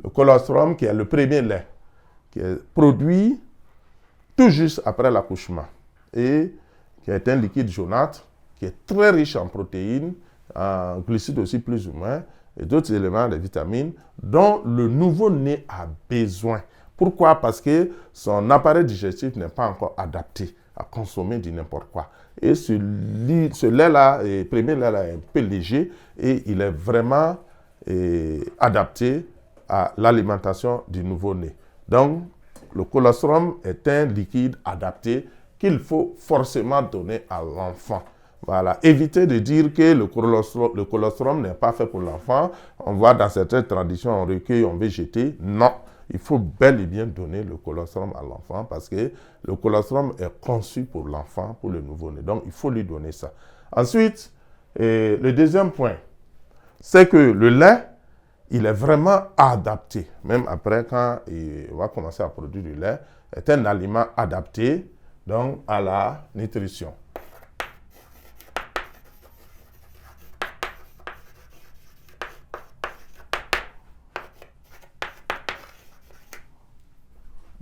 le colostrum qui est le premier lait, qui est produit tout juste après l'accouchement et qui est un liquide jaunâtre, qui est très riche en protéines, en glucides aussi plus ou moins, et d'autres éléments, des vitamines, dont le nouveau-né a besoin. Pourquoi? Parce que son appareil digestif n'est pas encore adapté à consommer du n'importe quoi. Et ce lait-là, le premier lait-là, est un peu léger et il est vraiment adapté à l'alimentation du nouveau-né. Donc, le colostrum est un liquide adapté qu'il faut forcément donner à l'enfant. Voilà. Évitez de dire que le colostrum n'est pas fait pour l'enfant. On voit dans certaines traditions, on recueille, on veut jeter. Non, il faut bel et bien donner le colostrum à l'enfant parce que le colostrum est conçu pour l'enfant, pour le nouveau-né. Donc, il faut lui donner ça. Ensuite, le deuxième point, c'est que le lait, il est vraiment adapté. Même après, quand il va commencer à produire du lait, est un aliment adapté donc, à la nutrition.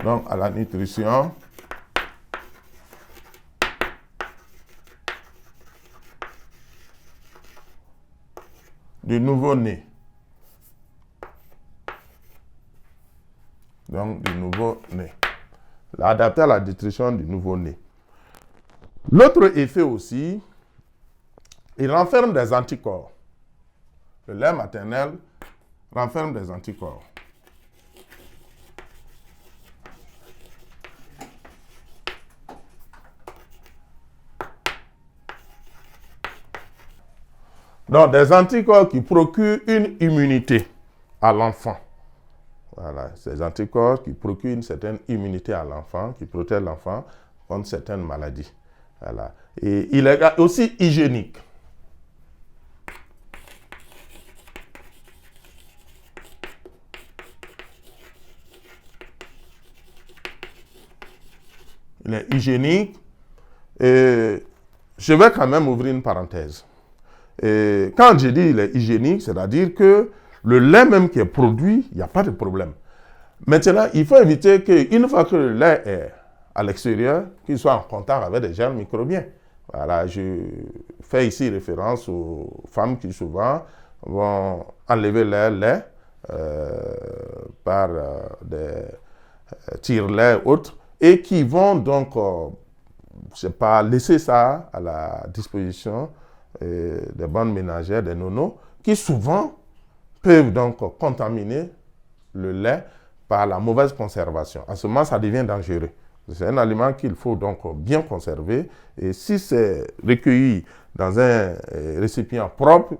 Donc, à la nutrition du nouveau-né. Donc, du nouveau-né. Adapté à la nutrition du nouveau-né. L'autre effet aussi, il renferme des anticorps. Le lait maternel renferme des anticorps. Donc, des anticorps qui procurent une immunité à l'enfant. Voilà, ces anticorps qui procurent une certaine immunité à l'enfant, qui protègent l'enfant contre certaines maladies. Voilà. Et il est aussi hygiénique. Il est hygiénique. Et je vais quand même ouvrir une parenthèse. Et quand je dis il est hygiénique, c'est-à-dire que le lait même qui est produit, il n'y a pas de problème. Maintenant, il faut éviter qu'une fois que le lait est à l'extérieur, qu'il soit en contact avec des germes microbiens. Voilà, je fais ici référence aux femmes qui souvent vont enlever leur lait par des tire-laits ou autres et qui vont donc, je sais pas, laisser ça à la disposition des bonnes ménagères, des nonos, qui souvent peuvent donc contaminer le lait par la mauvaise conservation. À ce moment, ça devient dangereux. C'est un aliment qu'il faut donc bien conserver. Et si c'est recueilli dans un récipient propre,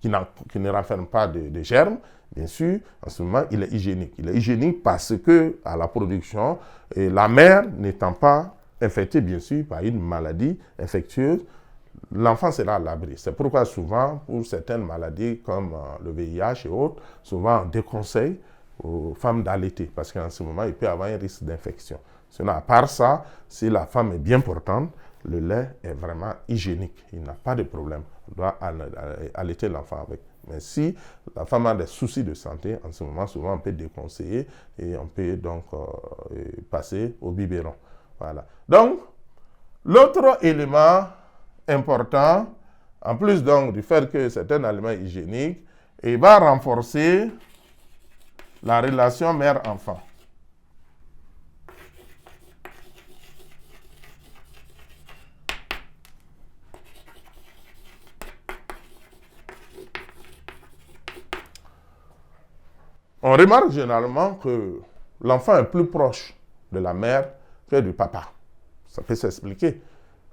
qui ne renferme pas de germes, bien sûr, en ce moment, il est hygiénique. Il est hygiénique parce que, à la production, la mère n'étant pas infectée, bien sûr, par une maladie infectieuse, l'enfant sera à l'abri. C'est pourquoi souvent, pour certaines maladies comme le VIH et autres, souvent on déconseille aux femmes d'allaiter parce qu'en ce moment, il peut y avoir un risque d'infection. Sinon, à part ça, si la femme est bien portante, le lait est vraiment hygiénique. Il n'a pas de problème. On doit allaiter l'enfant avec. Mais si la femme a des soucis de santé, en ce moment, souvent on peut déconseiller et on peut donc passer au biberon. Voilà. Donc, l'autre élément important, en plus donc du fait que c'est un aliment hygiénique, il va renforcer la relation mère-enfant. On remarque généralement que l'enfant est plus proche de la mère que du papa. Ça peut s'expliquer.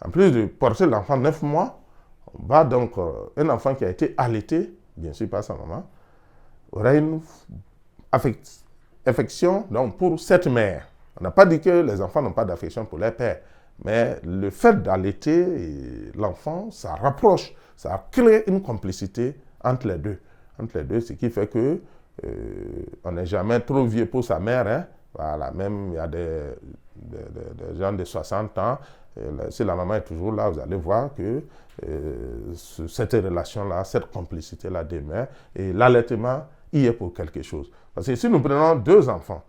En plus de porter l'enfant 9 mois, on va donc, un enfant qui a été allaité, bien sûr par sa maman, aura une affection donc, pour cette mère. On n'a pas dit que les enfants n'ont pas d'affection pour leur père, mais le fait d'allaiter l'enfant, ça rapproche, ça crée une complicité entre les deux. Entre les deux, ce qui fait que on n'est jamais trop vieux pour sa mère. Hein? Voilà, même il y a des gens de 60 ans, si la maman est toujours là, vous allez voir que cette relation-là, cette complicité-là demeure. Et l'allaitement y est pour quelque chose. Parce que si nous prenons deux enfants,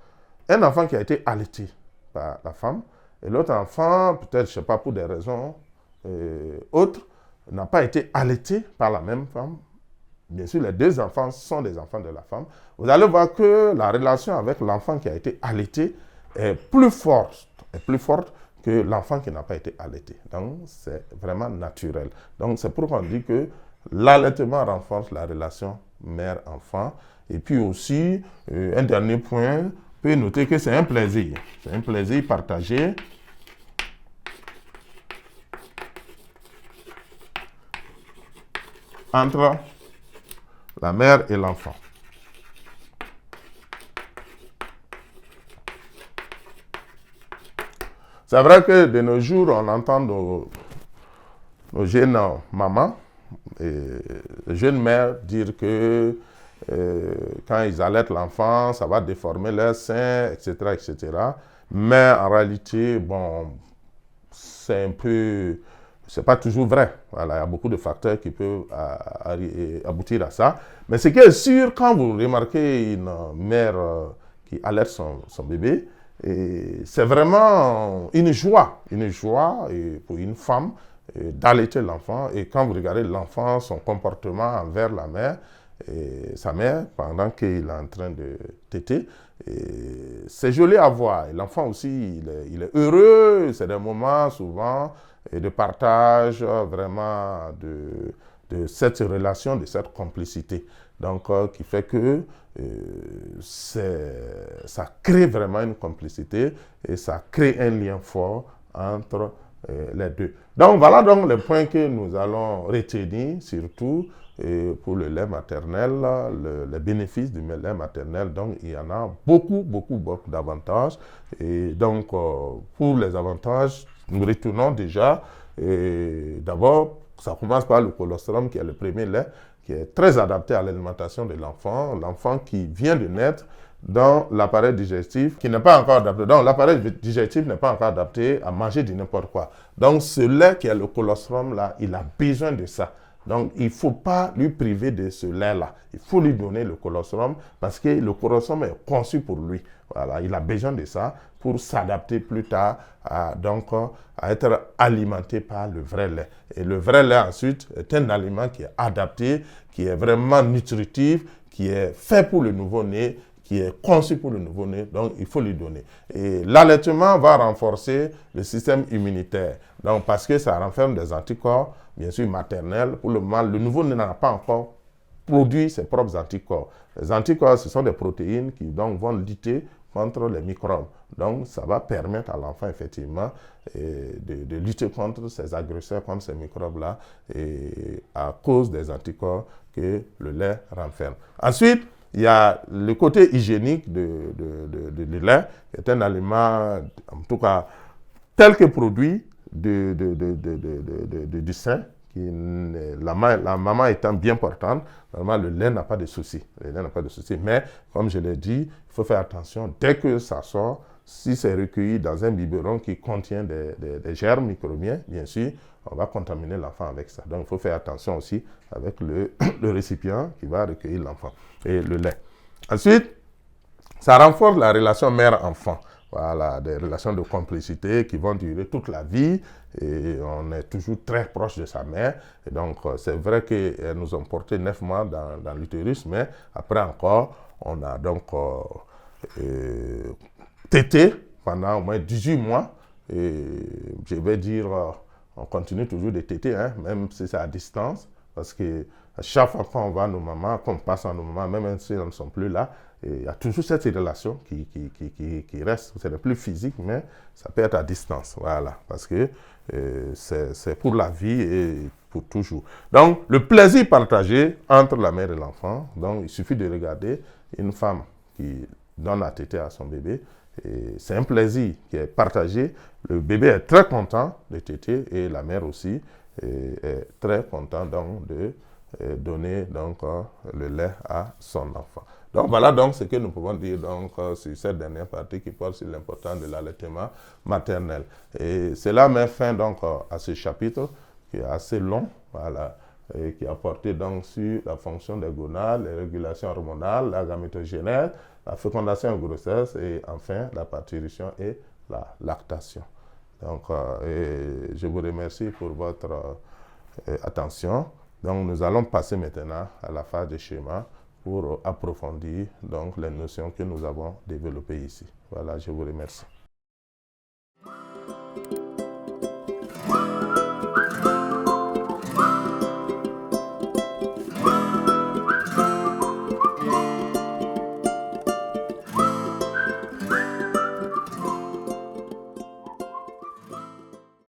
un enfant qui a été allaité par la femme, et l'autre enfant, peut-être, je ne sais pas, pour des raisons autres, n'a pas été allaité par la même femme. Bien sûr, les deux enfants sont des enfants de la femme. Vous allez voir que la relation avec l'enfant qui a été allaité est plus forte que l'enfant qui n'a pas été allaité. Donc, c'est vraiment naturel. Donc, c'est pourquoi on dit que l'allaitement renforce la relation mère-enfant. Et puis aussi, un dernier point, on peut noter que c'est un plaisir. C'est un plaisir partagé entre la mère et l'enfant. C'est vrai que de nos jours, on entend nos jeunes mamans et jeunes mères dire que quand ils allaitent l'enfant, ça va déformer leur sein, etc., etc. Mais en réalité, bon, c'est pas toujours vrai. Voilà, il y a beaucoup de facteurs qui peuvent aboutir à ça. Mais ce qui est sûr, quand vous remarquez une mère qui allaite son bébé, c'est vraiment une joie pour une femme d'allaiter l'enfant. Et quand vous regardez l'enfant, son comportement envers la mère, et sa mère, pendant qu'il est en train de téter, c'est joli à voir. Et l'enfant aussi, il est heureux. C'est des moments souvent de partage vraiment de cette relation, de cette complicité. Donc, qui fait que ça crée vraiment une complicité et ça crée un lien fort entre les deux. Donc, voilà donc les points que nous allons retenir, surtout pour le lait maternel, les bénéfices du lait maternel. Donc, il y en a beaucoup d'avantages. Et donc, pour les avantages, nous retournons déjà. D'abord, ça commence par le colostrum, qui est le premier lait, qui est très adapté à l'alimentation de l'enfant. L'enfant qui vient de naître dans l'appareil digestif, qui n'est pas encore adapté. Donc, l'appareil digestif n'est pas encore adapté à manger de n'importe quoi. Donc, ce lait qui est le colostrum, là, il a besoin de ça. Donc, il ne faut pas lui priver de ce lait-là. Il faut lui donner le colostrum parce que le colostrum est conçu pour lui. Voilà, il a besoin de ça pour s'adapter plus tard à être alimenté par le vrai lait. Et le vrai lait, ensuite, est un aliment qui est adapté, qui est vraiment nutritif, qui est fait pour le nouveau-né, qui est conçu pour le nouveau-né, donc il faut lui donner. Et l'allaitement va renforcer le système immunitaire, donc parce que ça renferme des anticorps, bien sûr maternels. Pour le moment, le nouveau-né n'a pas encore produit ses propres anticorps. Les anticorps, ce sont des protéines qui donc vont lutter contre les microbes. Donc, ça va permettre à l'enfant, effectivement, de lutter contre ces agresseurs, contre ces microbes-là, à cause des anticorps que le lait renferme. Ensuite, il y a le côté hygiénique du lait, qui est un aliment, en tout cas, tel que produit du sein, la maman étant bien portante, normalement le lait n'a pas de souci. Le lait n'a pas de souci. Mais, comme je l'ai dit, il faut faire attention, dès que ça sort, si c'est recueilli dans un biberon qui contient des germes microbiens, bien sûr, on va contaminer l'enfant avec ça. Donc, il faut faire attention aussi avec le récipient qui va recueillir l'enfant et le lait. Ensuite, ça renforce la relation mère-enfant. Voilà, des relations de complicité qui vont durer toute la vie et on est toujours très proche de sa mère. Et donc, c'est vrai qu'elles nous ont porté 9 mois dans l'utérus, mais après encore, on a donc tété pendant au moins 18 mois. Et je vais dire, on continue toujours de téter, hein, même si c'est à distance, parce que à chaque fois qu'on va à nos mamans, qu'on passe à nos mamans, même si elles ne sont plus là, il y a toujours cette relation qui reste. C'est le plus physique, mais ça peut être à distance. Voilà, parce que c'est pour la vie et pour toujours. Donc, le plaisir partagé entre la mère et l'enfant. Donc, il suffit de regarder une femme qui donne à téter à son bébé. C'est un plaisir qui est partagé. Le bébé est très content de téter et la mère aussi est très contente donc de donner donc le lait à son enfant. Donc voilà donc ce que nous pouvons dire donc sur cette dernière partie qui porte sur l'importance de l'allaitement maternel. Et cela met fin donc à ce chapitre qui est assez long. Voilà. et qui a porté donc sur la fonction des gonades, les régulations hormonales, la gamétogénèse, la fécondation en grossesse et enfin la parturition et la lactation. Donc, je vous remercie pour votre attention. Donc, nous allons passer maintenant à la phase de schéma pour approfondir donc, les notions que nous avons développées ici. Voilà, je vous remercie.